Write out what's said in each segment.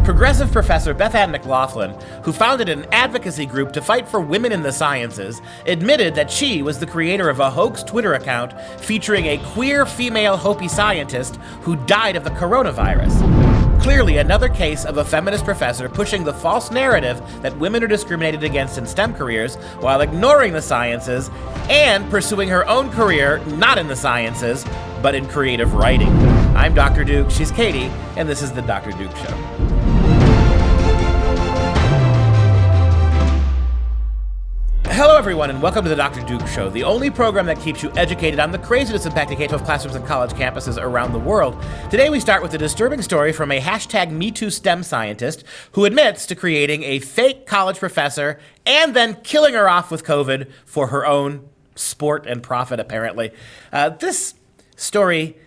Progressive professor Beth Ann McLaughlin, who founded an advocacy group to fight for women in the sciences, admitted that she was the creator of a hoax Twitter account featuring a queer female Hopi scientist who died of the coronavirus. Clearly another case of a feminist professor pushing the false narrative that women are discriminated against in STEM careers while ignoring the sciences and pursuing her own career not in the sciences, but in creative writing. I'm Dr. Duke, she's Katie, and this is the Dr. Duke Show. Hello, everyone, and welcome to the Dr. Duke Show, the only program that keeps you educated on the craziness impacting K-12 classrooms and college campuses around the world. Today, we start with a disturbing story from a hashtag #MeTooSTEM scientist who admits to creating a fake college professor and then killing her off with COVID for her own sport and profit, apparently. This story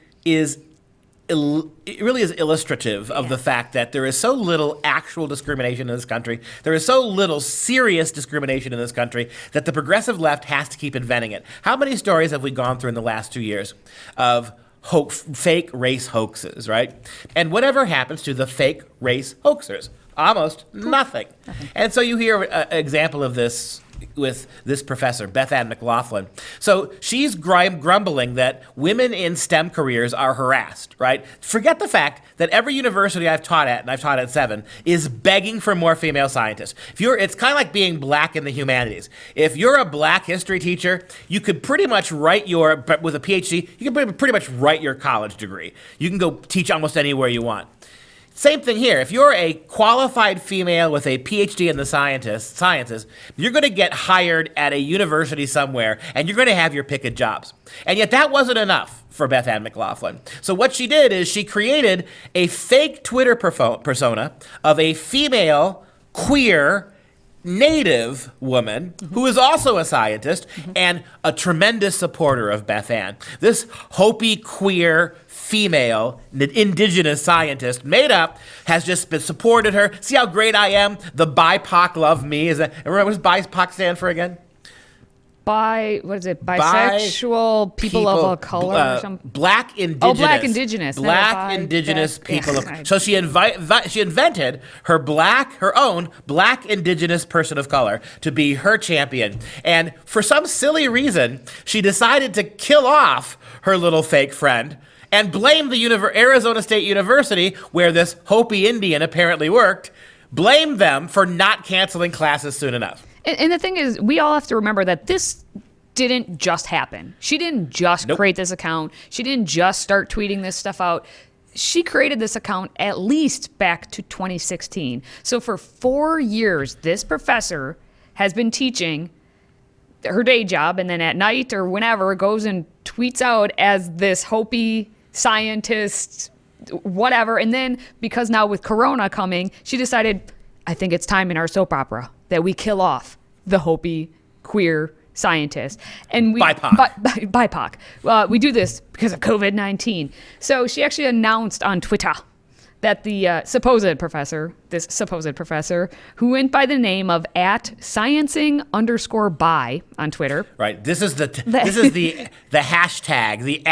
it really is illustrative of the fact that there is so little actual discrimination in this country. There is so little serious discrimination in this country that the progressive left has to keep inventing it. How many stories have we gone through in the last 2 years of fake race hoaxes, right? And whatever happens to the fake race hoaxers? Almost nothing. And so you hear an example of this with this professor, Beth Ann McLaughlin. So she's grumbling that women in STEM careers are harassed, right? Forget the fact that every university I've taught at, and I've taught at 7, is begging for more female scientists. It's kind of like being black in the humanities. If you're a black history teacher, you could pretty much with a PhD, you can pretty much write your college degree. You can go teach almost anywhere you want. Same thing here. If you're a qualified female with a PhD in the sciences, you're going to get hired at a university somewhere, and you're going to have your pick of jobs. And yet that wasn't enough for Beth Ann McLaughlin. So what she did is she created a fake Twitter persona of a female, queer, Native woman who is also a scientist and a tremendous supporter of Beth Ann. This Hopi queer female indigenous scientist has just been supported her. See how great I am? The BIPOC love me. Remember what does BIPOC stand for again? Bisexual people of a color or something? Black indigenous. Oh, black indigenous. Black indigenous people. So she invented her own black indigenous person of color to be her champion. And for some silly reason, she decided to kill off her little fake friend and blame the Arizona State University, where this Hopi Indian apparently worked, blame them for not canceling classes soon enough. And the thing is, we all have to remember that this didn't just happen. She didn't just create this account. She didn't just start tweeting this stuff out. She created this account at least back to 2016. So for 4 years, this professor has been teaching her day job, and then at night or whenever goes and tweets out as this Hopi scientist, whatever. And then because now with Corona coming, she decided, I think it's time in our soap opera that we kill off the Hopi queer scientist. And we BIPOC. We do this because of COVID-19. So she actually announced on Twitter that the supposed professor, who went by the name of @sciencing_bi on Twitter. Right. This is the hashtag, the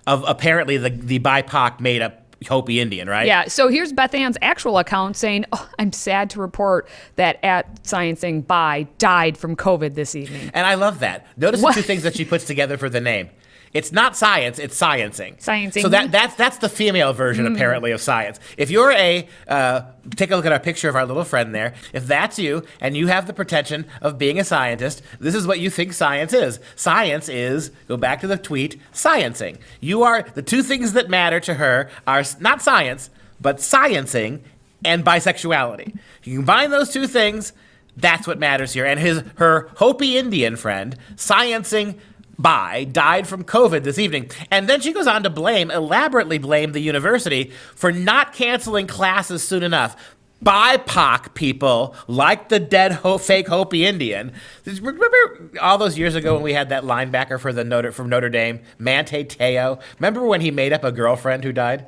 of apparently the BIPOC made up Hopi Indian, right? Yeah. So here's Beth Ann's actual account saying, I'm sad to report that @sciencing_bi died from COVID this evening. And I love that. Notice the two things that she puts together for the name. It's not science, it's sciencing. Sciencing. So that's the female version, apparently, of science. If you're take a look at our picture of our little friend there. If that's you, and you have the pretension of being a scientist, this is what you think science is. Science is, go back to the tweet, sciencing. The two things that matter to her are not science, but sciencing and bisexuality. You combine those two things, that's what matters here. And her Hopi Indian friend, sciencing died from COVID this evening. And then she goes on to elaborately blame the university for not canceling classes soon enough. BIPOC people, like the dead fake Hopi Indian. Remember all those years ago when we had that linebacker from Notre Dame, Manti Te'o? Remember when he made up a girlfriend who died?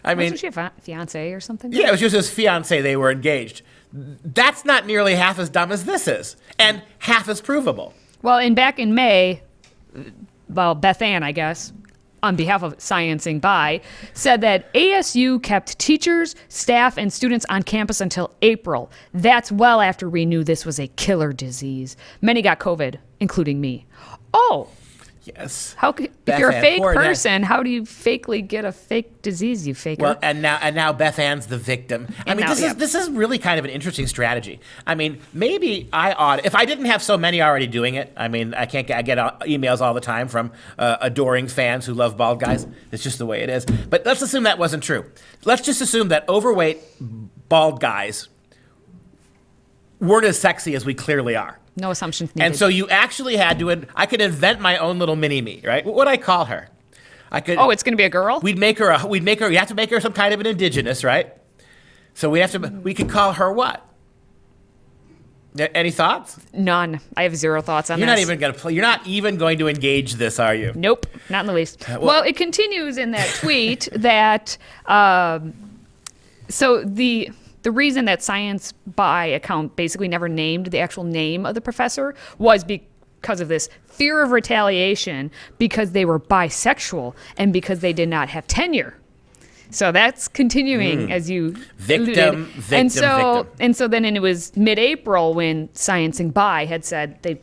Wasn't she a fiance or something? Yeah, it was just his fiance. They were engaged. That's not nearly half as dumb as this is, and half as provable. Well, and back in May, Beth Ann, I guess, on behalf of Sciencing By, said that ASU kept teachers, staff, and students on campus until April. That's well after we knew this was a killer disease. Many got COVID, including me. Oh. Yes. If you're a fake person, how do you fakely get a fake disease, you faker? Well, and now Beth Ann's the victim. This is really kind of an interesting strategy. I mean, maybe I ought, if I didn't have so many already doing it. I mean, I get emails all the time from adoring fans who love bald guys. It's just the way it is. But let's assume that wasn't true. Let's just assume that overweight bald guys weren't as sexy as we clearly are. No assumptions needed. And so you actually had to, I could invent my own little mini-me, right? What would I call her? Oh, it's going to be a girl? You have to make her some kind of an indigenous, right? So we could call her what? Any thoughts? None. I have zero thoughts on You're this. You're not even going to engage this, are you? Nope, not in the least. Well, it continues in that tweet that, so the reason that Science By account basically never named the actual name of the professor was because of this fear of retaliation because they were bisexual and because they did not have tenure. So that's continuing as you victim. And so then it was mid-April when Sciencing By had said they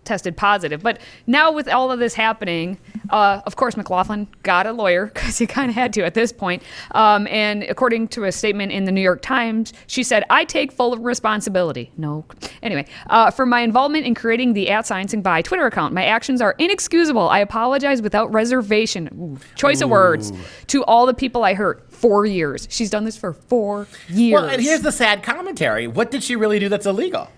tested positive. But now with all of this happening, of course, McLaughlin got a lawyer because he kind of had to at this point. And according to a statement in the New York Times, she said, "I take full responsibility." No. Anyway, for my involvement in creating the @SciencingBy Twitter account, my actions are inexcusable. I apologize without reservation. Choice of words. To all the people I hurt. 4 years. She's done this for 4 years. Well, and here's the sad commentary. What did she really do that's illegal?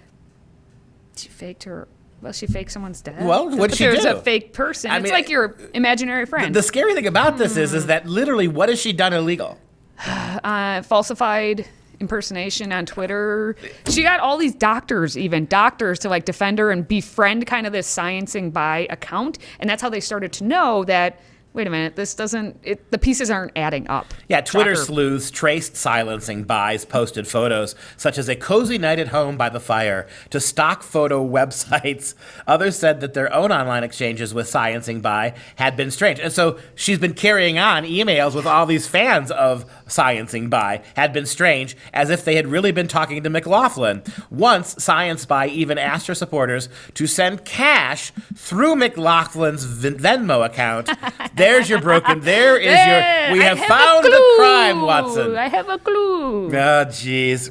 She faked her. Well, she faked someones death. Well, what'd she do? There's a fake person. It's like your imaginary friend. The scary thing about this is that literally, what has she done illegal? Falsified impersonation on Twitter. She got all these doctors to like defend her and befriend kind of this Sciencing By account. And that's how they started to know that, wait a minute, the pieces aren't adding up. Yeah, Twitter Shocker. sleuths traced Silencing By's posted photos, such as a cozy night at home by the fire, to stock photo websites. Others said that their own online exchanges with Sciencing By had been strange. And so she's been carrying on emails with all these fans of Sciencing By had been strange, as if they had really been talking to McLaughlin. Once, Science By even asked her supporters to send cash through McLaughlin's Venmo account. There's your broken. There is your. We have found the crime, Watson. I have a clue. Oh, jeez.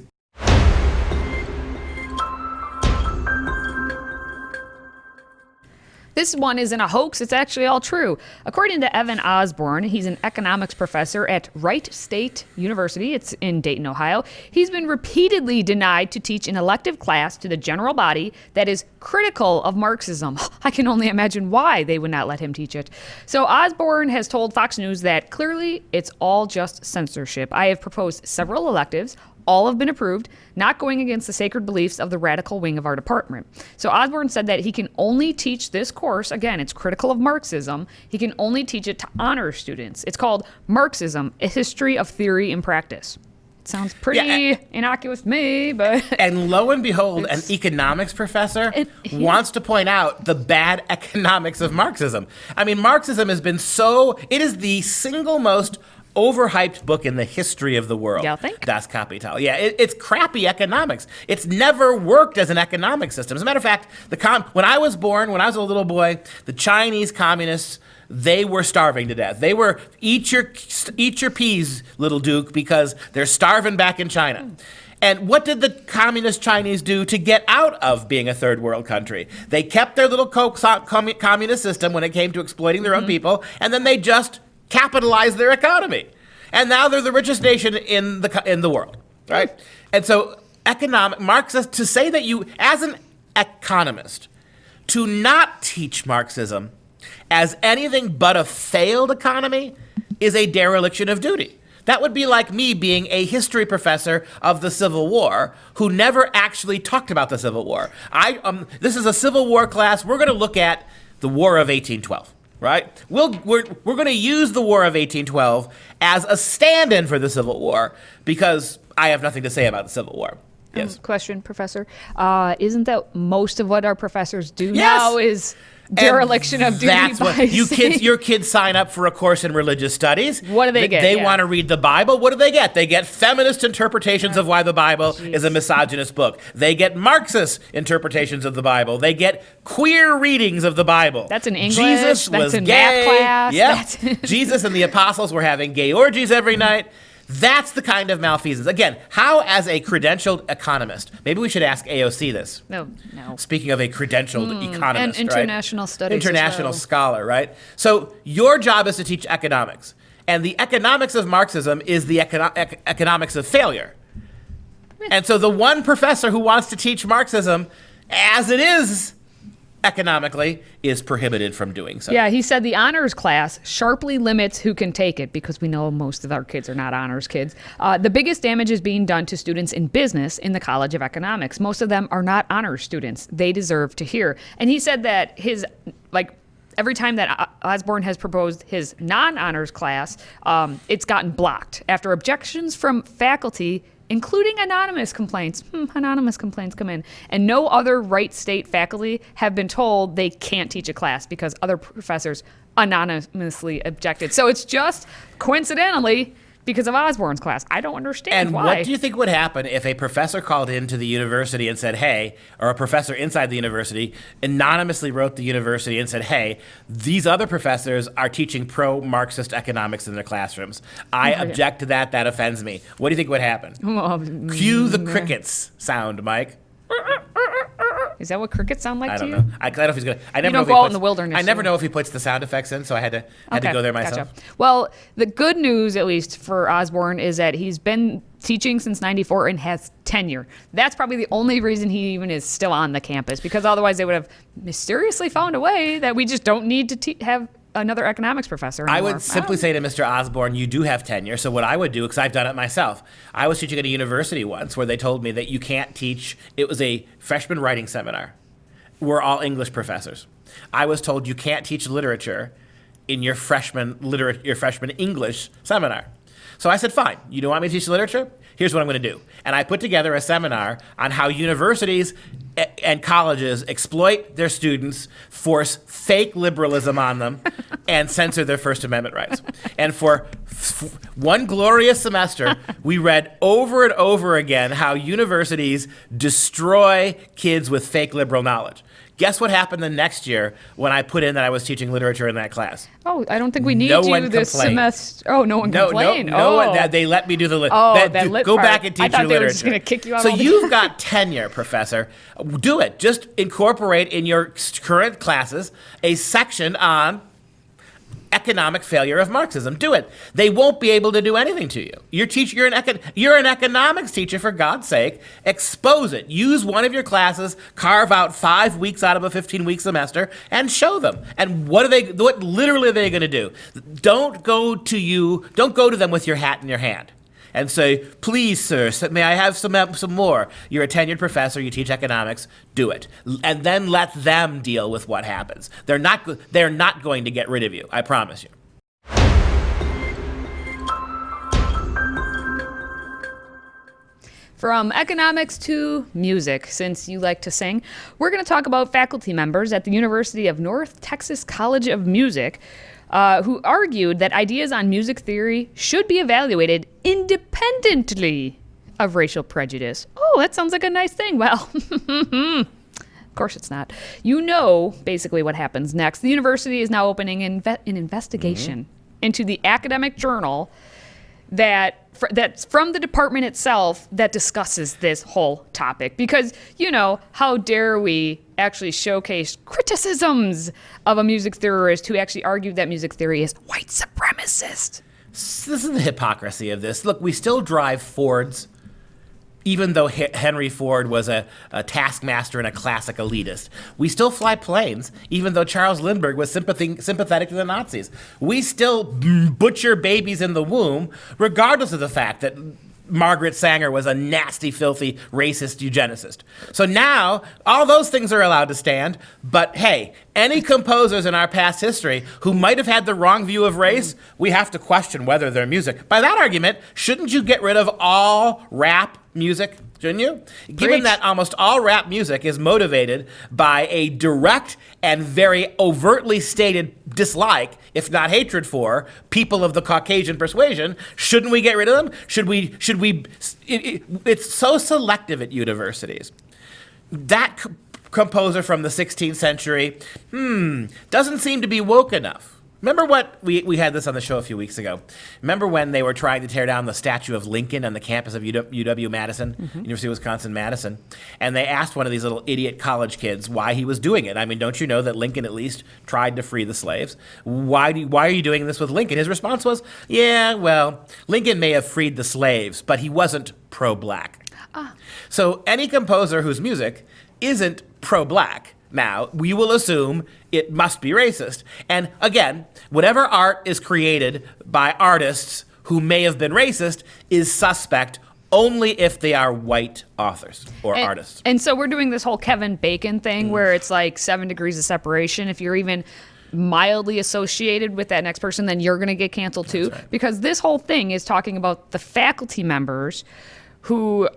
This one isn't a hoax. It's actually all true. According to Evan Osborne, he's an economics professor at Wright State University. It's in Dayton, Ohio. He's been repeatedly denied to teach an elective class to the general body that is critical of Marxism. I can only imagine why they would not let him teach it. So Osborne has told Fox News that clearly it's all just censorship. I have proposed several electives. All have been approved, not going against the sacred beliefs of the radical wing of our department. So Osborne said that he can only teach this course. Again, it's critical of Marxism. He can only teach it to honor students. It's called Marxism, A History of Theory and Practice. It sounds pretty innocuous to me, but... And lo and behold, an economics professor wants to point out the bad economics of Marxism. I mean, Marxism has been it is the single most overhyped book in the history of the world. Y'all think? Das Kapital. Yeah, it's crappy economics. It's never worked as an economic system. As a matter of fact, when I was a little boy, the Chinese communists, they were starving to death. They were eat your peas, little Duke, because they're starving back in China. And what did the communist Chinese do to get out of being a third world country? They kept their little communist system when it came to exploiting their own people, and then they just capitalized their economy. And now they're the richest nation in the world, right? And so Marxist, to say that you, as an economist, to not teach Marxism as anything but a failed economy is a dereliction of duty. That would be like me being a history professor of the Civil War who never actually talked about the Civil War. This is a Civil War class. We're going to look at the War of 1812. Right? We're going to use the War of 1812 as a stand-in for the Civil War because I have nothing to say about the Civil War. Yes. Question, Professor. Isn't that most of what our professors do now is dereliction of duty. That's by what saying- your kids sign up for a course in religious studies. What do they get? They Yeah. want to read the Bible. What do they get? They get feminist interpretations of why the Bible is a misogynist book. They get Marxist interpretations of the Bible. They get queer readings of the Bible. That's in English. Jesus That's was in gay. math class. Yep. That's- Jesus and the apostles were having gay orgies every night. That's the kind of malfeasance. Again, how as a credentialed economist, maybe we should ask AOC this. No. Speaking of a credentialed economist, And right? international studies as International well. scholar, right? So your job is to teach economics. And the economics of Marxism is the economics of failure. And so the one professor who wants to teach Marxism as it is economically is prohibited from doing so. Yeah, he said the honors class sharply limits who can take it because we know most of our kids are not honors kids. The biggest damage is being done to students in business in the College of Economics. Most of them are not honors students. They deserve to hear. And he said that every time that Osborne has proposed his non-honors class, it's gotten blocked after objections from faculty, including anonymous complaints. Anonymous complaints come in. And no other Wright State faculty have been told they can't teach a class because other professors anonymously objected. So it's just coincidentally because of Osborne's class. I don't understand And why. what do you think would happen if a professor called into the university and said, hey, or a professor inside the university anonymously wrote the university and said, hey, these other professors are teaching pro-Marxist economics in their classrooms. I object to that. That offends me. What do you think would happen? Cue the crickets sound, Mike. Is that what crickets sound like I to don't you? know. I don't know if he's gonna. I never don't know if go he out puts, in the wilderness, I never do you? know if he puts the sound effects in, so I had to go there myself. Gotcha. Well, the good news, at least for Osborne, is that he's been teaching since '94 and has tenure. That's probably the only reason he even is still on the campus, because otherwise they would have mysteriously found a way that we just don't need to have another economics professor anymore. I would simply say to Mr. Osborne, you do have tenure. So what I would do, because I've done it myself, I was teaching at a university once where they told me that you can't teach. It was a freshman writing seminar. We're all English professors. I was told you can't teach literature in your freshman English seminar. So I said, fine, you don't want me to teach literature? Here's what I'm going to do. And I put together a seminar on how universities and colleges exploit their students, force fake liberalism on them, and censor their First Amendment rights. And for one glorious semester, we read over and over again how universities destroy kids with fake liberal knowledge. Guess what happened the next year when I put in that I was teaching literature in that class? Oh, I don't think we need No you one this complained. semester. Oh, no one complained. No, oh. that they let me do the that lit go part. back and teach I thought you they were literature. just gonna kick you out So altogether. you've got tenure, professor. Do it. Just incorporate in your current classes a section on economic failure of Marxism. Do it. They won't be able to do anything to you. You're an economics teacher, for God's sake. Expose it. Use one of your classes, carve out 5 weeks out of a 15-week semester, and show them. And what literally are they going to do? Don't go to them with your hat in your hand and say, please, sir, may I have some more? You're a tenured professor, you teach economics, do it. And then let them deal with what happens. They're not going to get rid of you, I promise you. From economics to music, since you like to sing, we're going to talk about faculty members at the University of North Texas College of Music who argued that ideas on music theory should be evaluated independently of racial prejudice. Oh, that sounds like a nice thing. Well, of course it's not. You know basically what happens next. The university is now opening an investigation into the academic journal that's from the department itself that discusses this whole topic. Because, how dare we actually showcase criticisms of a music theorist who actually argued that music theory is white supremacist. This is the hypocrisy of this. Look, we still drive Fords, even though Henry Ford was a taskmaster and a classic elitist. We still fly planes, even though Charles Lindbergh was sympathetic to the Nazis. We still butcher babies in the womb, regardless of the fact that Margaret Sanger was a nasty, filthy, racist eugenicist. So now, all those things are allowed to stand, but hey, any composers in our past history who might have had the wrong view of race, we have to question whether their music. By that argument, shouldn't you get rid of all rap, music, shouldn't you? Preach. Given that almost all rap music is motivated by a direct and very overtly stated dislike, if not hatred for, people of the Caucasian persuasion, shouldn't we get rid of them? Should we, it's so selective at universities. That composer from the 16th century, doesn't seem to be woke enough. Remember what, we had this on the show a few weeks ago. Remember when they were trying to tear down the statue of Lincoln on the campus of UW-Madison, University of Wisconsin-Madison, and they asked one of these little idiot college kids why he was doing it. I mean, don't you know that Lincoln at least tried to free the slaves? Why are you doing this with Lincoln? His response was, yeah, well, Lincoln may have freed the slaves, but he wasn't pro-black. So any composer whose music isn't pro-black, now, we will assume it must be racist. And again, whatever art is created by artists who may have been racist is suspect only if they are white authors or artists. And so we're doing this whole Kevin Bacon thing where it's like 7 degrees of separation. If you're even mildly associated with that next person, then you're going to get canceled too. Right. Because this whole thing is talking about the faculty members who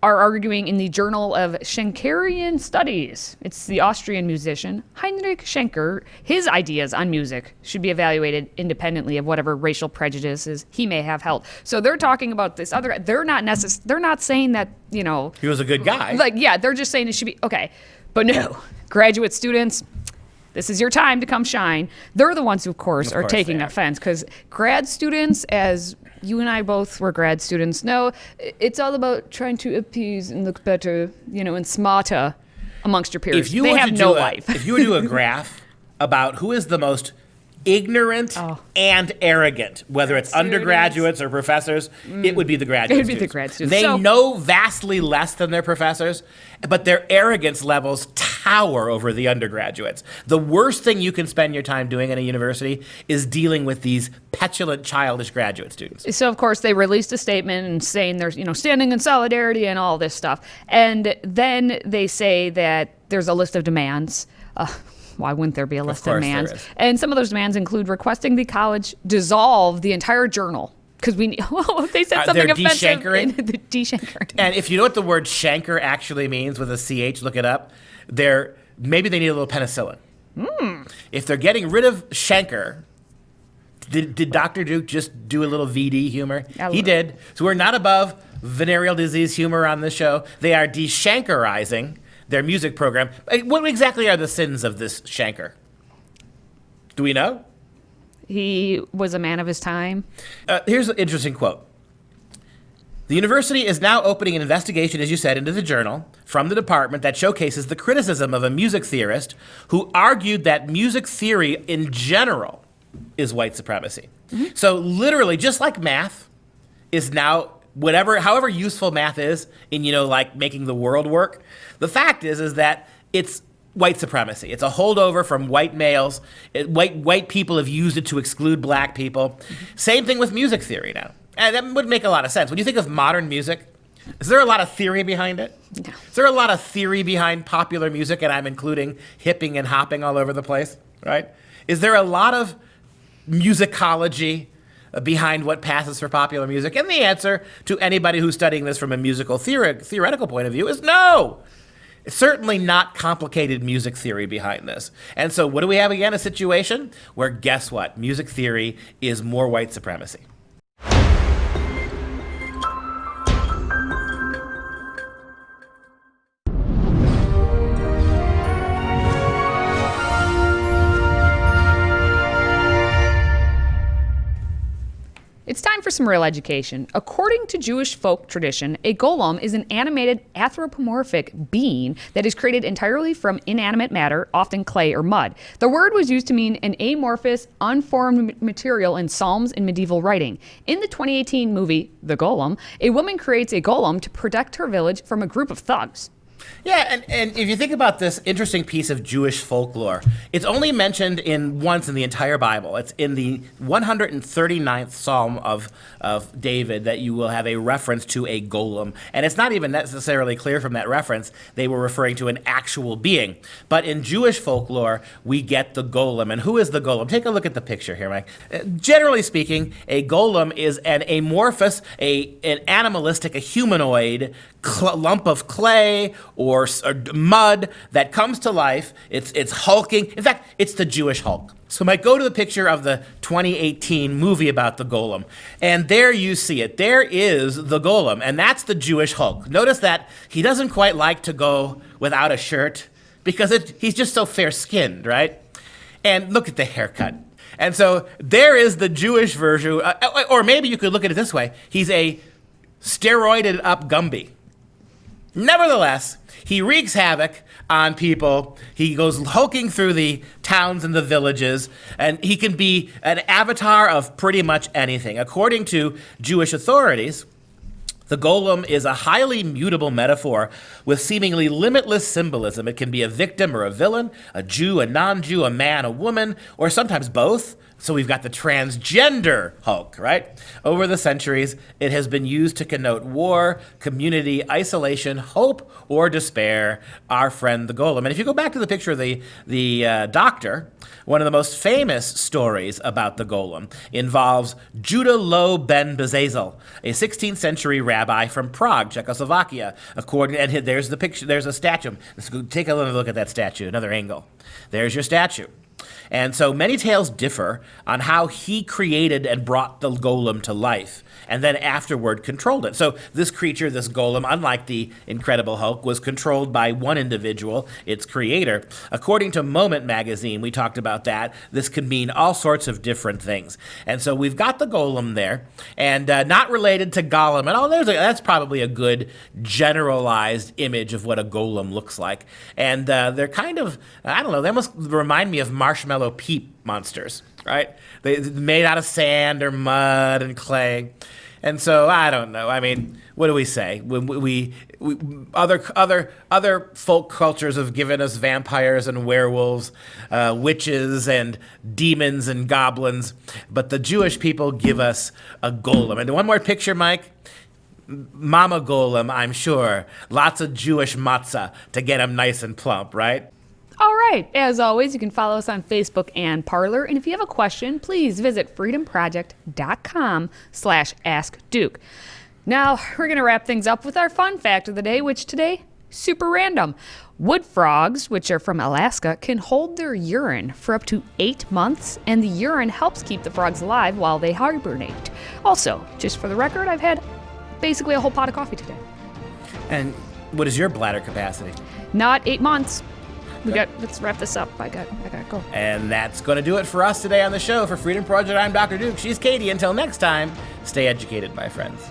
are arguing in the Journal of Schenkerian Studies. It's the Austrian musician Heinrich Schenker. His ideas on music should be evaluated independently of whatever racial prejudices he may have held. So they're talking about this other. They're not saying that, you know, he was a good guy. Like, yeah, they're just saying it should be okay. But no, graduate students, this is your time to come shine. They're the ones who, of course, are taking offense, because grad students, as you and I both were grad students, know it's all about trying to appease and look better, you know, and smarter amongst your peers. They have no life. If you were to do a graph about who is the most ignorant and arrogant, whether it's undergraduates or professors, it would be the graduate students. It would be the grad students. They know vastly less than their professors, but their arrogance levels tower over the undergraduates. The worst thing you can spend your time doing in a university is dealing with these petulant, childish graduate students. So, of course, they released a statement and saying there's, you know, standing in solidarity and all this stuff. And then they say that there's a list of demands. Why wouldn't there be a list of demands? And some of those demands include requesting the college dissolve the entire journal. Because they said something offensive. The de-shankering. And if you know what the word shanker actually means with a CH, look it up. Maybe they need a little penicillin. If they're getting rid of shanker, did Dr. Duke just do a little VD humor? He did. So we're not above venereal disease humor on this show. They are de-shankerizing their music program. What exactly are the sins of this Shanker? Do we know? He was a man of his time. Here's an interesting quote. The university is now opening an investigation, as you said, into the journal from the department that showcases the criticism of a music theorist who argued that music theory in general is white supremacy. So literally, just like math is now however useful math is in, you know, like making the world work, the fact is that it's white supremacy. It's a holdover from white males. White people have used it to exclude black people. Same thing with music theory now. And that would make a lot of sense. When you think of modern music, is there a lot of theory behind it? No. Is there a lot of theory behind popular music, and I'm including hipping and hopping all over the place, right? Is there a lot of musicology behind what passes for popular music? And the answer to anybody who's studying this from a musical theoretical point of view is no. It's certainly not complicated music theory behind this. And so what do we have again? A situation where, guess what? Music theory is more white supremacy. It's time for some real education. According to Jewish folk tradition, a golem is an animated anthropomorphic being that is created entirely from inanimate matter, often clay or mud. The word was used to mean an amorphous, unformed material in Psalms and medieval writing. In the 2018 movie, The Golem, a woman creates a golem to protect her village from a group of thugs. Yeah, and if you think about this interesting piece of Jewish folklore, it's only mentioned once in the entire Bible. It's in the 139th Psalm of David that you will have a reference to a golem. And it's not even necessarily clear from that reference they were referring to an actual being. But in Jewish folklore, we get the golem. And who is the golem? Take a look at the picture here, Mike. Generally speaking, a golem is an amorphous, an animalistic, a humanoid lump of clay or mud that comes to life. It's hulking. In fact, it's the Jewish Hulk. So Mike, go to the picture of the 2018 movie about the golem. And there you see it. There is the golem, and that's the Jewish Hulk. Notice that he doesn't quite like to go without a shirt because he's just so fair-skinned, right? And look at the haircut. And so there is the Jewish version, or maybe you could look at it this way. He's a steroided up Gumby. Nevertheless, he wreaks havoc on people. He goes hulking through the towns and the villages, and he can be an avatar of pretty much anything. According to Jewish authorities, the golem is a highly mutable metaphor with seemingly limitless symbolism. It can be a victim or a villain, a Jew, a non-Jew, a man, a woman, or sometimes both. So we've got the transgender Hulk, right? Over the centuries, it has been used to connote war, community, isolation, hope, or despair. Our friend the golem. And if you go back to the picture of the doctor, one of the most famous stories about the golem involves Judah Lo ben Bezazel, a 16th century rabbi from Prague, Czechoslovakia. And there's the picture. There's a statue. Let's go take a look at that statue. Another angle. There's your statue. And so many tales differ on how he created and brought the golem to life, and then afterward controlled it. So this creature, this golem, unlike the Incredible Hulk, was controlled by one individual, its creator. According to Moment magazine, we talked about that. This can mean all sorts of different things. And so we've got the golem there, and not related to Gollum at all. That's probably a good generalized image of what a golem looks like. And they're kind of, I don't know, they almost remind me of marshmallow peep monsters, right? They made out of sand or mud and clay. And so I don't know. I mean, what do we say? Other folk cultures have given us vampires and werewolves, witches and demons and goblins, but the Jewish people give us a golem. And one more picture, Mike. Mama golem, I'm sure. Lots of Jewish matzah to get him nice and plump, right? All right. As always, you can follow us on Facebook and Parler. And if you have a question, please visit freedomproject.com/askduke. Now, we're going to wrap things up with our fun fact of the day, which today, super random. Wood frogs, which are from Alaska, can hold their urine for up to 8 months, and the urine helps keep the frogs alive while they hibernate. Also, just for the record, I've had basically a whole pot of coffee today. And what is your bladder capacity? Not 8 months. Let's wrap this up. I got to go. And that's going to do it for us today on the show. For Freedom Project, I'm Dr. Duke. She's Katie. Until next time, stay educated, my friends.